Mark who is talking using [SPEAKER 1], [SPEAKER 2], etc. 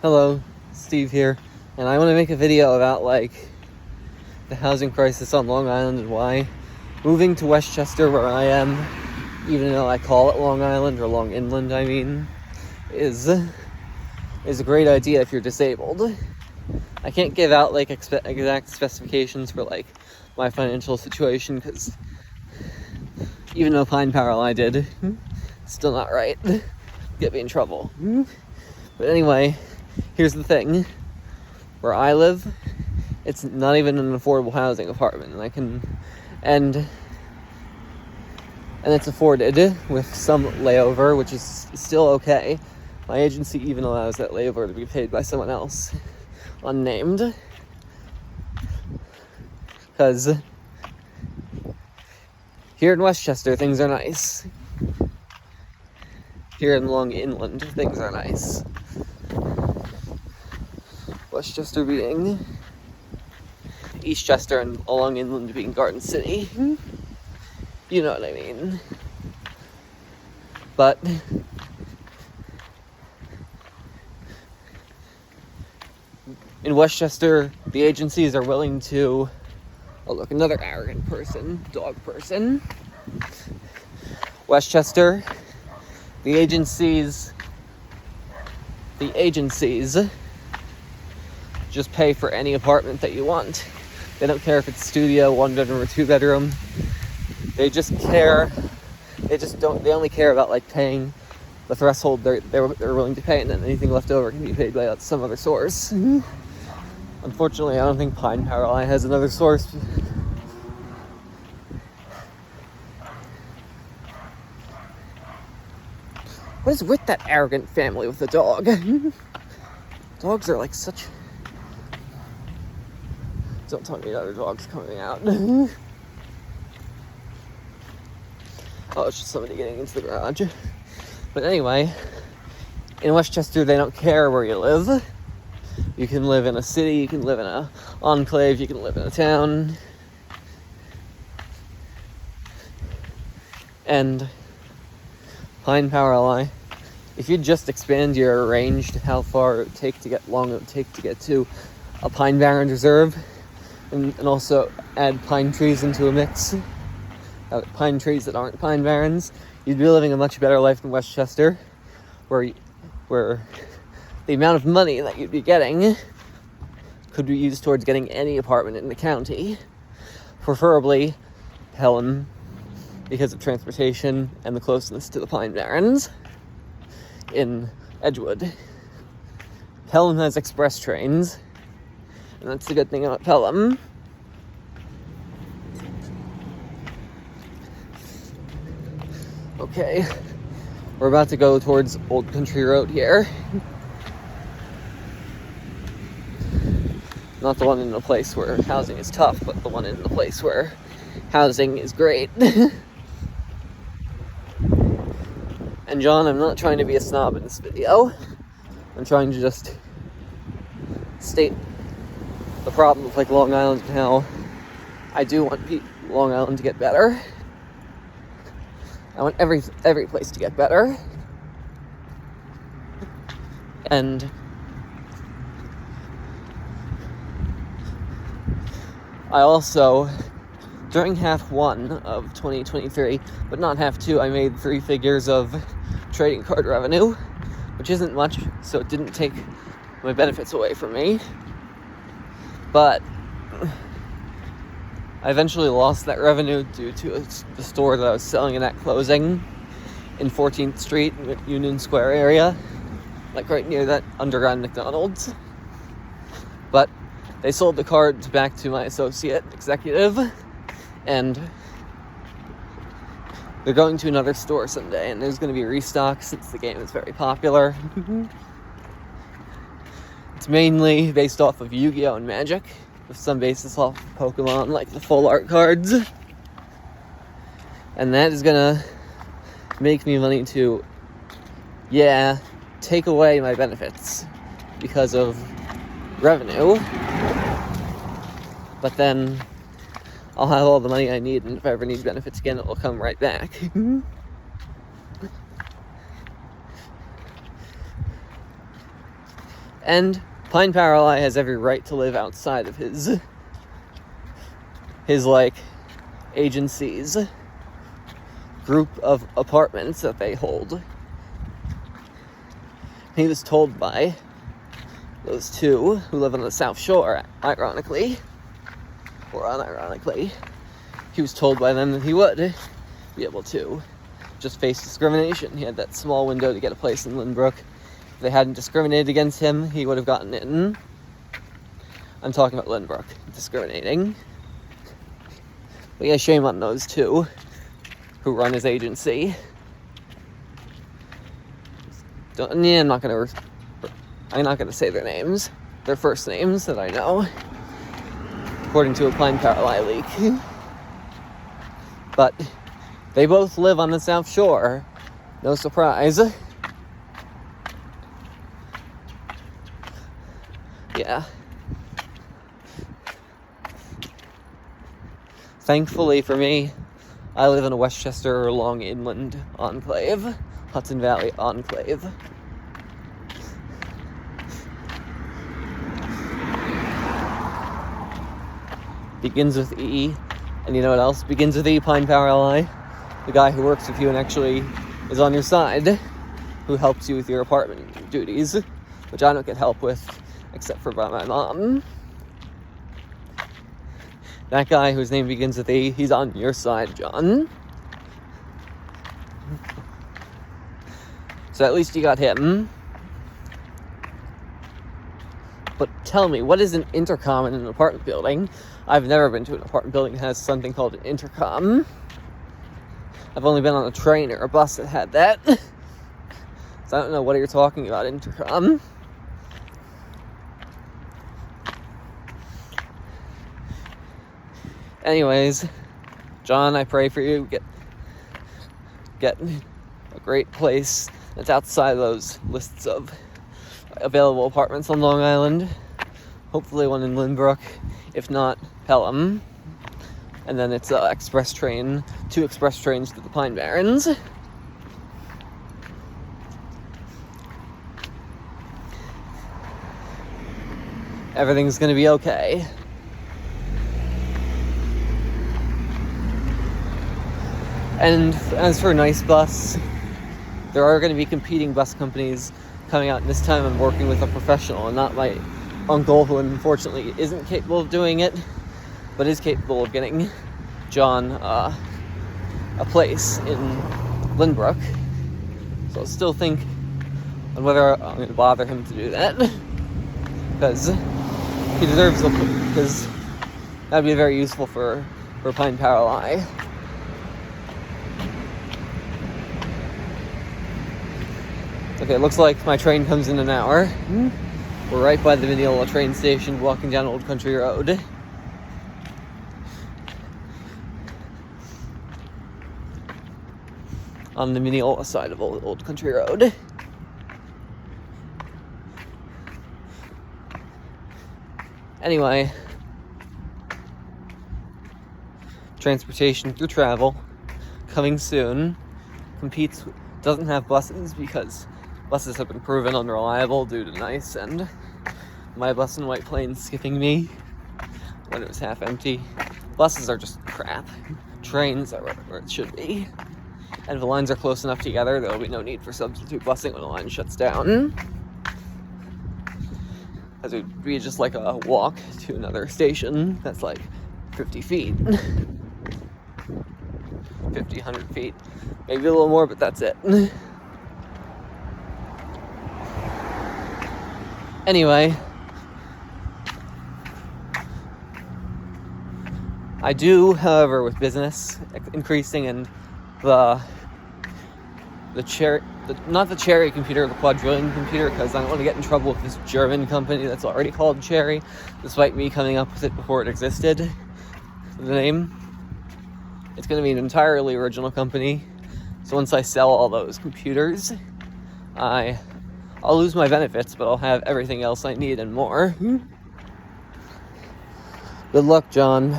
[SPEAKER 1] Hello, Steve here, and I want to make a video about, the housing crisis on Long Island and why moving to Westchester, where I am, even though I call it Long Island, or Long Inland, is a great idea if you're disabled. I can't give out, exact specifications for, my financial situation, because even though Pine Power I did, it's still not right. Get me in trouble. But anyway, here's the thing. Where I live, it's not even an affordable housing apartment, and it's afforded with some layover, which is still okay. My agency even allows that layover to be paid by someone else, unnamed, because here in Westchester, things are nice. Here in Long Inland, things are nice. Westchester being Eastchester and Long Inland being Garden City. You know what I mean. But in Westchester, the agencies are willing to... Oh, look, another arrogant person. Dog person. Westchester, the agencies just pay for any apartment that you want. They don't care if it's studio, 1-bedroom, or 2-bedroom. They only care about paying the threshold they're willing to pay, and then anything left over can be paid by some other source. Unfortunately, I don't think Pine Power Line has another source. What is with that arrogant family with the dog? Dogs are such... Don't tell me other dogs coming out. Oh, it's just somebody getting into the garage. But anyway, in Westchester, they don't care where you live. You can live in a city, you can live in a enclave, you can live in a town. And Pine Power Line, if you just expand your range to how far it would take to get to a pine barren reserve, and also add pine trees into a mix, pine trees that aren't pine barrens, you'd be living a much better life in Westchester, where the amount of money that you'd be getting could be used towards getting any apartment in the county, preferably Pelham, because of transportation and the closeness to the pine barrens in Edgewood. Pelham has express trains, and that's the good thing about Pelham. Okay, we're about to go towards Old Country Road here. Not the one in the place where housing is tough, but the one in the place where housing is great. And John, I'm not trying to be a snob in this video. I'm trying to just state the problem of Long Island and how I do want Long Island to get better. I want every place to get better. And I also, during half one of 2023, but not half two, I made 3 figures of trading card revenue, which isn't much, so it didn't take my benefits away from me. But I eventually lost that revenue due to the store that I was selling in at closing in 14th Street, Union Square area, right near that underground McDonald's. But they sold the cards back to my associate executive, and they're going to another store someday, and there's going to be a restock since the game is very popular. It's mainly based off of Yu-Gi-Oh! And Magic, with some basis off of Pokemon, like the full art cards. And that is gonna make me money to, take away my benefits because of revenue. But then I'll have all the money I need, and if I ever need benefits again, it will come right back. And Pine Power Ally has every right to live outside of his like agency's group of apartments that they hold. He was told by those two who live on the South Shore, ironically, or unironically, he was told by them that he would be able to just face discrimination. He had that small window to get a place in Lynbrook. If they hadn't discriminated against him, he would have gotten in. I'm talking about Lynbrook discriminating. But yeah, shame on those two who run his agency. I'm not gonna say their names. Their first names that I know, according to a Pine Power Ally leak. But they both live on the South Shore. No surprise. Yeah. Thankfully for me, I live in a Westchester Long Inland enclave, Hudson Valley enclave. Begins with E, and you know what else begins with E? Pine Power Ally. The guy who works with you and actually is on your side, who helps you with your apartment duties, which I don't get help with, except for by my mom. That guy whose name begins with E, he's on your side, John. So at least you got him. But tell me, what is an intercom in an apartment building? I've never been to an apartment building that has something called an intercom. I've only been on a train or a bus that had that. So I don't know what you're talking about, intercom. Anyways, John, I pray for you. Get a great place that's outside of those lists of available apartments on Long Island. Hopefully one in Lynbrook, if not Pelham. And then it's express train, 2 express trains to the Pine Barrens. Everything's gonna be okay. And as for Nice Bus, there are going to be competing bus companies coming out, and this time I'm working with a professional and not my uncle, who unfortunately isn't capable of doing it, but is capable of getting John a place in Lynbrook. So I'll still think on whether I'm going to bother him to do that, because he deserves it, because that would be very useful for Pine Power Ally. Okay, it looks like my train comes in an hour. We're right by the Mineola train station, walking down Old Country Road. On the Mineola side of Old Country Road. Anyway, transportation through travel, coming soon, doesn't have buses because buses have been proven unreliable due to Nice and my bus in White Plains skipping me when it was half empty. Buses are just crap. Trains are where it should be. And if the lines are close enough together, there will be no need for substitute busing when the line shuts down. As it would be just like a walk to another station that's like 50 feet. 50, 100 feet. Maybe a little more, but that's it. Anyway, I do, however, with business increasing and not the Cherry computer, the Quadrillion computer, because I don't want to get in trouble with this German company that's already called Cherry, despite me coming up with it before it existed. The name. It's going to be an entirely original company. So once I sell all those computers, I'll lose my benefits, but I'll have everything else I need and more. Good luck, John.